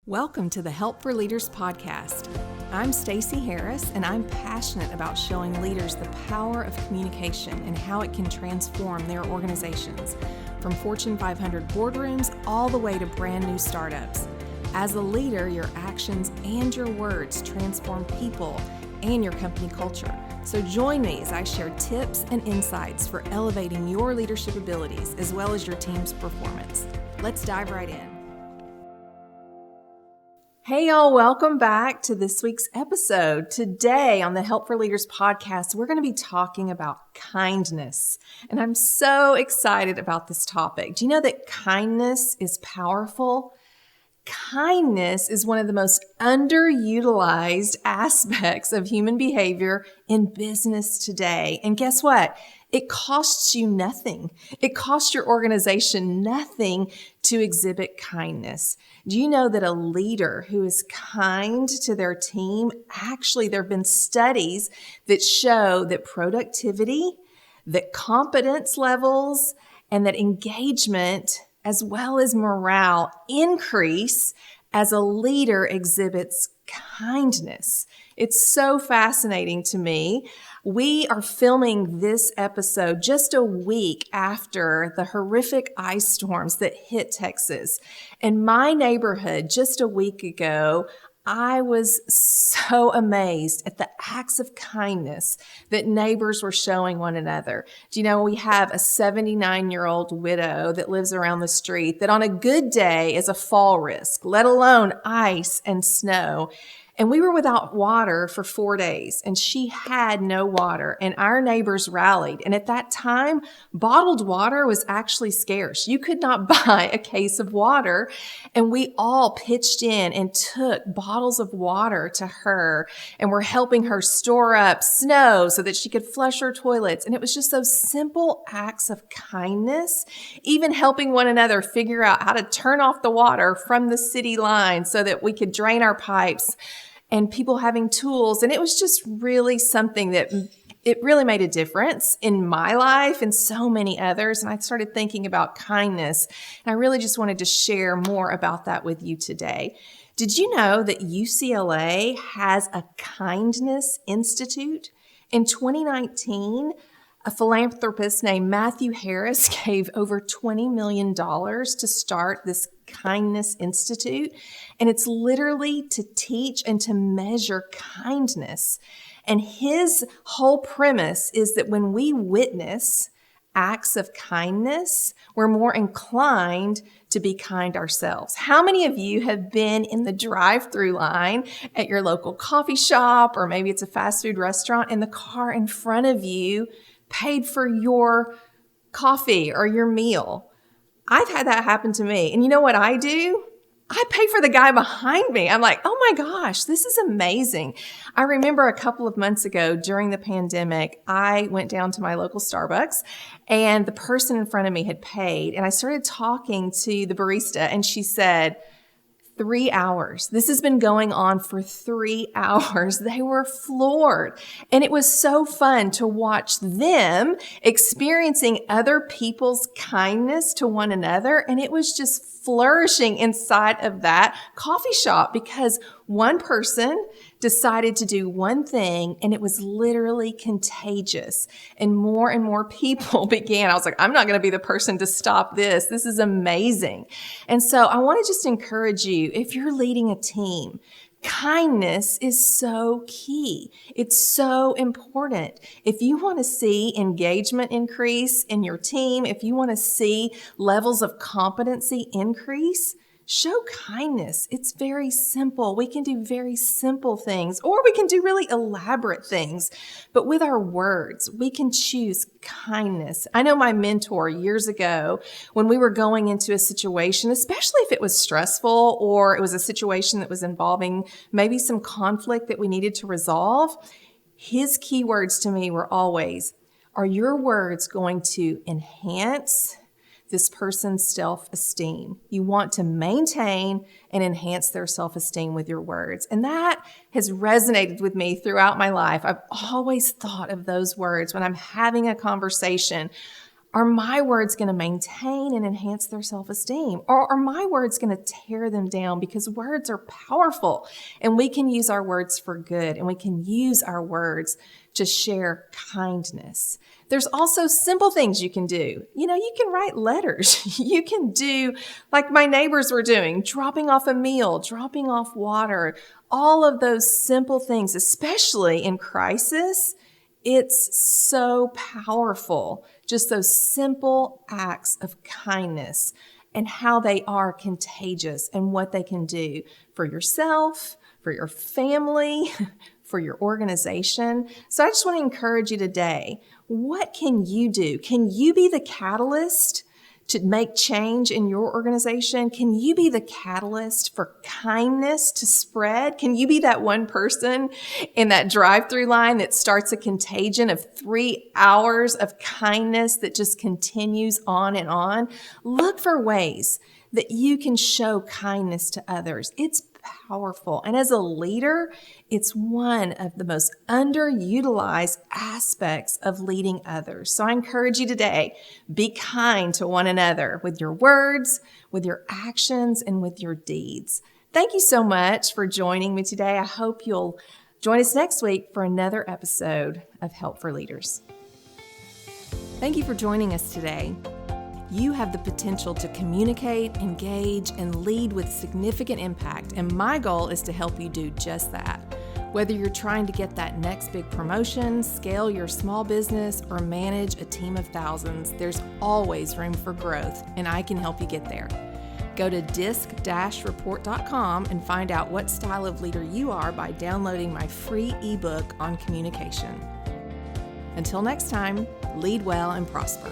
Welcome to the Help for Leaders podcast. I'm Stacey Harris, and I'm passionate about showing leaders the power of communication and how it can transform their organizations, from Fortune 500 boardrooms all the way to brand new startups. As a leader, your actions and your words transform people and your company culture. So join me as I share tips and insights for elevating your leadership abilities as well as your team's performance. Let's dive right in. Hey y'all, welcome back to this week's episode. Today on the Help for Leaders podcast, we're going to be talking about kindness. And I'm so excited about this topic. Do you know that kindness is powerful? Kindness is one of the most underutilized aspects of human behavior in business today. And guess what? It costs you nothing. It costs your organization nothing to exhibit kindness. Do you know that a leader who is kind to their team, actually there have been studies that show that productivity, that competence levels, and that engagement as well as morale increase as a leader exhibits kindness. It's so fascinating to me. We are filming this episode just a week after the horrific ice storms that hit Texas. In my neighborhood just a week ago, I was so amazed at the acts of kindness that neighbors were showing one another. Do you know, we have a 79-year-old widow that lives around the street that on a good day is a fall risk, let alone ice and snow. And we were without water for 4 days, and she had no water, and our neighbors rallied. And at that time, bottled water was actually scarce. You could not buy a case of water, and we all pitched in and took bottles of water to her, and we're helping her store up snow so that she could flush her toilets. And it was just those simple acts of kindness, even helping one another figure out how to turn off the water from the city line so that we could drain our pipes, and people having tools. And it was just really something that it really made a difference in my life and so many others. And I started thinking about kindness, and I really just wanted to share more about that with you today. Did you know that UCLA has a Kindness Institute? In 2019, a philanthropist named Matthew Harris gave over $20 million to start this Kindness Institute. And it's literally to teach and to measure kindness. And his whole premise is that when we witness acts of kindness, we're more inclined to be kind ourselves. How many of you have been in the drive-through line at your local coffee shop, or maybe it's a fast food restaurant, and the car in front of you paid for your coffee or your meal? I've had that happen to me. And you know what I do? I pay for the guy behind me. I'm like, oh my gosh, this is amazing. I remember a couple of months ago during the pandemic, I went down to my local Starbucks, and the person in front of me had paid. And I started talking to the barista, and she said, 3 hours. This has been going on for 3 hours. They were floored. And it was so fun to watch them experiencing other people's kindness to one another. And it was just flourishing inside of that coffee shop because one person decided to do one thing, and it was literally contagious. And more people began. I was like, I'm not going to be the person to stop this. This is amazing. And so I want to just encourage you, if you're leading a team, kindness is so key. It's so important. If you want to see engagement increase in your team, if you want to see levels of competency increase, show kindness. It's very simple. We can do very simple things, or we can do really elaborate things. But with our words, we can choose kindness. I know my mentor years ago, when we were going into a situation, especially if it was stressful or it was a situation that was involving maybe some conflict that we needed to resolve, his key words to me were always, are your words going to enhance this person's self-esteem? You want to maintain and enhance their self-esteem with your words. And that has resonated with me throughout my life. I've always thought of those words when I'm having a conversation. Are my words going to maintain and enhance their self-esteem? Or are my words going to tear them down? Because words are powerful, and we can use our words for good, and we can use our words to share kindness. There's also simple things you can do. You can write letters. You can do like my neighbors were doing, dropping off a meal, dropping off water, all of those simple things, especially in crisis. It's so powerful, just those simple acts of kindness and how they are contagious and what they can do for yourself, for your family, for your organization. So I just want to encourage you today, what can you do? Can you be the catalyst to make change in your organization? Can you be the catalyst for kindness to spread? Can you be that one person in that drive-through line that starts a contagion of 3 hours of kindness that just continues on and on? Look for ways that you can show kindness to others. It's powerful. And as a leader, it's one of the most underutilized aspects of leading others. So I encourage you today, be kind to one another with your words, with your actions, and with your deeds. Thank you so much for joining me today. I hope you'll join us next week for another episode of Help for Leaders. Thank you for joining us today. You have the potential to communicate, engage, and lead with significant impact, and my goal is to help you do just that. Whether you're trying to get that next big promotion, scale your small business, or manage a team of thousands, there's always room for growth, and I can help you get there. Go to disc-report.com and find out what style of leader you are by downloading my free ebook on communication. Until next time, lead well and prosper.